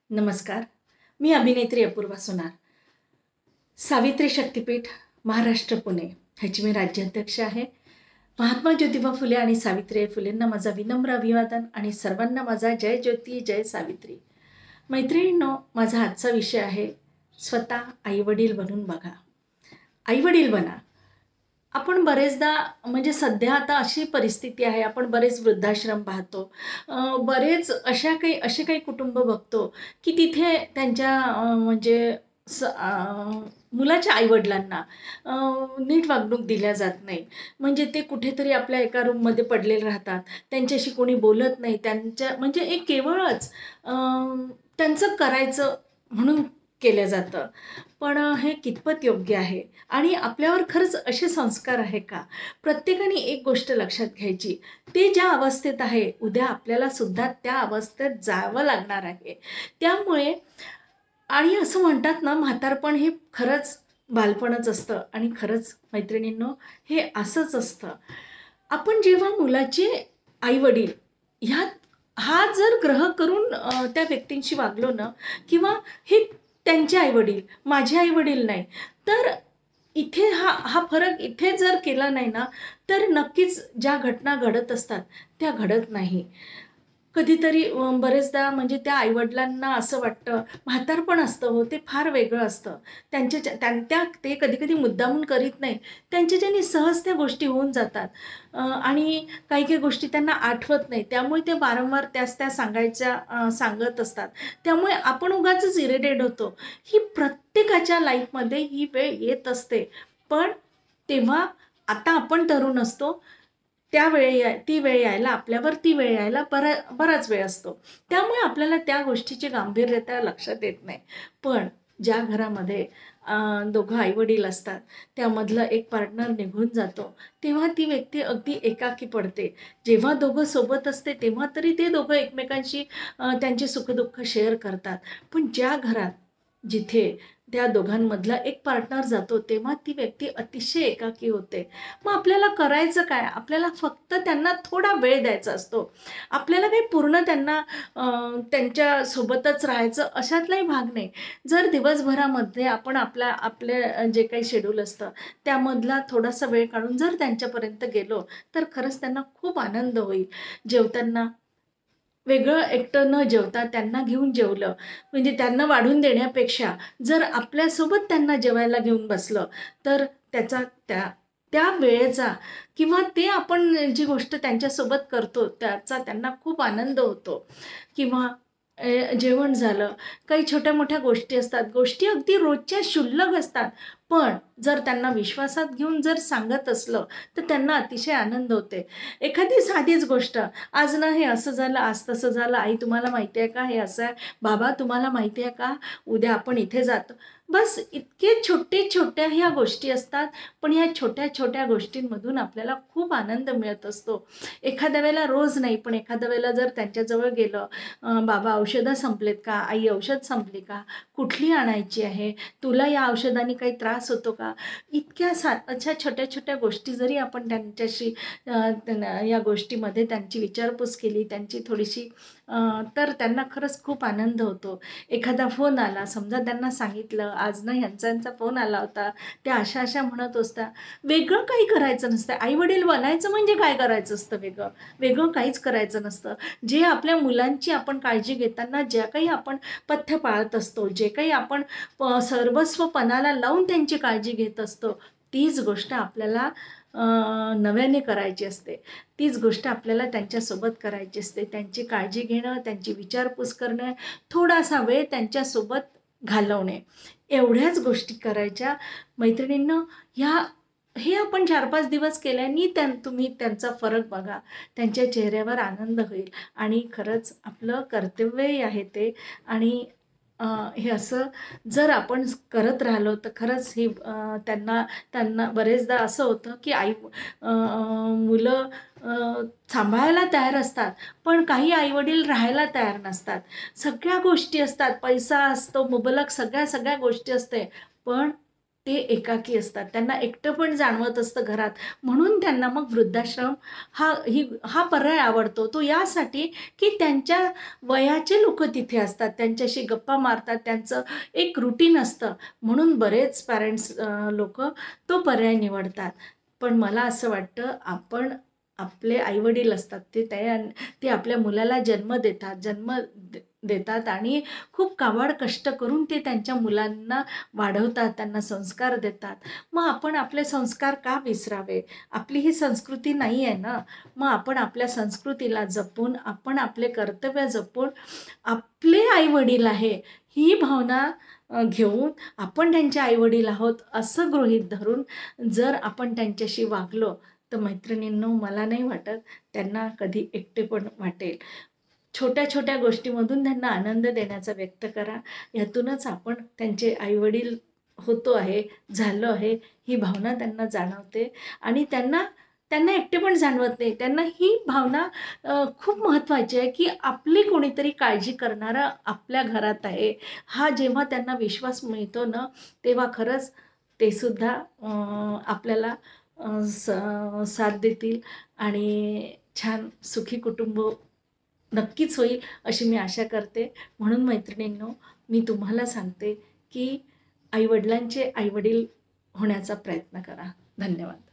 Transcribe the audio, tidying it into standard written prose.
नमस्कार. मी अभिनेत्री अपूर्वा सोनार. सावित्री शक्तिपीठ महाराष्ट्र पुणे ह्याची मी राज्याध्यक्ष आहे. महात्मा ज्योतिबा फुले आणि सावित्रीबाई फुलेंना माझा विनम्र अभिवादन आणि सर्वांना माझा जय ज्योती जय सावित्री. मैत्रिणींनो, माझा आजचा विषय आहे स्वतः आईवडील बनून बघा. आईवडील बना. आपण बरेचदा म्हणजे सध्या आता अशी परिस्थिती आहे, आपण बरेच वृद्धाश्रम पाहतो, बरेच असे काही कुटुंब बघतो की तिथे त्यांच्या म्हणजे मुलाच्या आईवडिलांना नीट वागणूक दिल्या जात नाही. म्हणजे ते कुठेतरी आपल्या एका रूममध्ये पडलेले राहतात, त्यांच्याशी कोणी बोलत नाही. त्यांच्या म्हणजे एक केवळच त्यांचं करायचं म्हणून केलं जातं. पण हे कितपत योग्य आहे आणि आपल्यावर खरंच असे संस्कार आहे का? प्रत्येकाने एक गोष्ट लक्षात घ्यायची, ते ज्या अवस्थेत आहे उद्या आपल्याला सुद्धा त्या अवस्थेत जावं लागणार आहे. त्यामुळे आणि असं म्हणतात ना, म्हातारपण हे खरंच बालपणच असतं आणि खरंच मैत्रिणींनो हे असंच असतं. आपण जेव्हा मुलाचे आईवडील हा जर ग्रह करून त्या व्यक्तींशी वागलो ना, किंवा हे त्यांचे आईवडील माझे आईवडील नाही, तर इथे हा फरक इथे जर केला नाही ना, तर नक्कीच ज्या घटना घडत असतात त्या घडत नाही. कधीतरी बरेचदा म्हणजे त्या आईवडिलांना असं वाटतं, म्हातारपण असतं हो, ते फार वेगळं असतं. ते कधी-कधी मुद्दामून करीत नाही. त्यांच्याच्यानी सहज त्या गोष्टी होऊन जातात. आणि काही-काही गोष्टी त्यांना आठवत नाही. त्यामुळे ते वारंवार त्या सांगत असतात. त्यामुळे आपण उगाचच इरिटेट होतो. ही प्रत्येकाच्या लाईफमध्ये ही वेळ येत असते. पण तेव्हा आता आपण तरुण असतो, ती वेळ यायला आपल्यावर ती वेळ यायला बराच वेळ असतो. त्यामुळे आपल्याला त्या गोष्टीची गांभीर्यता लक्षात येत नाही. पण ज्या घरामध्ये दोघं आईवडील असतात, त्यामधलं एक पार्टनर निघून जातो, तेव्हा ती व्यक्ती अगदी एकाकी पडते. जेव्हा दोघं सोबत असते तेव्हा तरी ते दोघं एकमेकांशी त्यांची सुखदुःख शेअर करतात. पण ज्या घरात जिथे त्या दोघांमधला एक पार्टनर जातो तेव्हा ती व्यक्ती अतिशय एकाकी होते. मग आपल्याला करायचं काय? आपल्याला फक्त त्यांना थोडा वेळ द्यायचा असतो. आपल्याला काही पूर्ण त्यांना त्यांच्यासोबतच राहायचं अशातलाही भाग नाही. जर दिवसभरामध्ये आपण आपले जे काही शेड्यूल असतं त्यामधला थोडासा वेळ काढून जर त्यांच्यापर्यंत गेलो तर खरंच त्यांना खूप आनंद होईल. जेवताना वेगळं एकटं न जेवता त्यांना घेऊन जेवलं, म्हणजे त्यांना वाढून देण्यापेक्षा जर आपल्यासोबत त्यांना जेवायला घेऊन बसलं तर त्याचा त्या वेळेचा किंवा ते आपण जी गोष्ट त्यांच्यासोबत करतो त्याचा त्यांना खूप आनंद होतो. किंवा जेवण झालं, काही छोट्या मोठ्या गोष्टी असतात, गोष्टी अगदी रोजच्या क्षुल्लक असतात, पण जर त्यांना विश्वासात घेऊन जर सांगत असलं तर त्यांना अतिशय आनंद होते. एखादी साधीच गोष्ट, आज ना हे असं झालं, आज तसं झालं, आई तुम्हाला माहिती आहे का हे असं आहे, बाबा तुम्हाला माहिती आहे का उद्या आपण इथे जातो. बस इतके छोट्या ह्या गोष्टी असतात, पण ह्या छोट्या छोट्या गोष्टींमधून आपल्याला खूप आनंद मिळत असतो. एखाद्या वेळेला रोज नाही, पण एखाद्या वेळेला जर त्यांच्याजवळ गेलं, बाबा औषधं संपलेत का, आई औषध संपली का, कुठली आणायची आहे, तुला या औषधाने काही त्रास होतो का, अशा छोट्या छोट्या गोष्टी जरी आपण त्यांच्याशी या गोष्टीमध्ये त्यांची विचारपूस केली, त्यांची थोडीशी, तर त्यांना खरंच खूप आनंद होतो. एखादा फोन आला, समजा त्यांना सांगितलं आज ना ह्यांचा फोन आला होता, त्या अशा अशा म्हणत असता, वेगळं काही करायचं नसतं. आईवडील बनायचं म्हणजे काय करायचं असतं, वेगळं काहीच करायचं नसतं. जे आपल्या मुलांची आपण काळजी घेताना ज्या काही आपण पथ्य पाळत असतो, जे काही आपण सर्वस्व पणाला लावून त्यांची काळजी घेत असतो, तीच गोष्ट आपल्याला नव्याने करायची असते. तीच गोष्ट आपल्याला त्यांच्यासोबत करायची असते. त्यांची काळजी घेणं, त्यांची विचारपूस करणं, थोडासा वेळ त्यांच्यासोबत घालवणे, एवढ्याच गोष्टी करायच्या. मैत्रिणींनो, हे आपण 4-5 दिवस केल्याने तुम्ही त्यांचा फरक बघा. त्यांच्या चेहऱ्यावर आनंद होईल आणि खरंच आपलं कर्तव्यही आहे ते. आणि हे असं जर आपण करत राहिलो तर खरंच ही त्यांना बरेचदा असं होतं की मुलं सांभाळायला तयार असतात, पण काही आईवडील राहायला तयार नसतात. सगळ्या गोष्टी असतात, पैसा असतो मुबलक, सगळ्या गोष्टी असते, पण ते एकाकी असतात, त्यांना एकटं पण जाणवत असतं घरात. म्हणून त्यांना मग वृद्धाश्रम हा पर्याय आवडतो. तो यासाठी की त्यांच्या वयाचे लोकं तिथे असतात, त्यांच्याशी गप्पा मारतात, त्यांचं एक रुटीन असतं. म्हणून बरेच पॅरेंट्स लोकं तो पर्याय निवडतात. पण मला असं वाटतं, आपण आपले आई-वडील असतात, ते आपल्या मुलाला जन्म देतात, देतात आणि खूप काबाड कष्ट करून ते त्यांच्या मुलांना वाढवतात, त्यांना संस्कार देतात. मग आपण आपले संस्कार का विसरावे? आपली ही संस्कृती नाही आहे ना. मग आपण आपल्या संस्कृतीला जपून, आपण आपले कर्तव्य जपून, आपले आई-वडील आहे ही भावना घेऊन आपण त्यांचे आई-वडील आहोत असं गृहीत धरून जर आपण त्यांच्याशी वागलो, तर मैत्रिणींनो, मला नाही वाटत त्यांना कधी एकटेपण वाटेल. छोट्या-छोट्या गोष्टीमधून त्यांना आनंद देण्याचा व्यक्त करा. यातूनच आपण त्यांचे आई-वडील होतो आहे, झालो आहे, ही भावना त्यांना जाणवते आणि त्यांना त्यांना एकटेपण जाणवत नाही. त्यांना ही भावना खूप महत्त्वाची आहे, की आपली कोणीतरी काळजी करणारं आपल्या घरात आहे. हा जेव्हा त्यांना विश्वास मिळतो ना, तेव्हा खरंच ते सुद्धा आपल्याला साथ देतील आणि छान सुखी कुटुंब नक्कीच होईल अशी मी आशा करते. म्हणून मैत्रिणींनो, मी तुम्हाला सांगते, की आई-वडिलांचे आई-वडील होण्याचा प्रयत्न करा. धन्यवाद.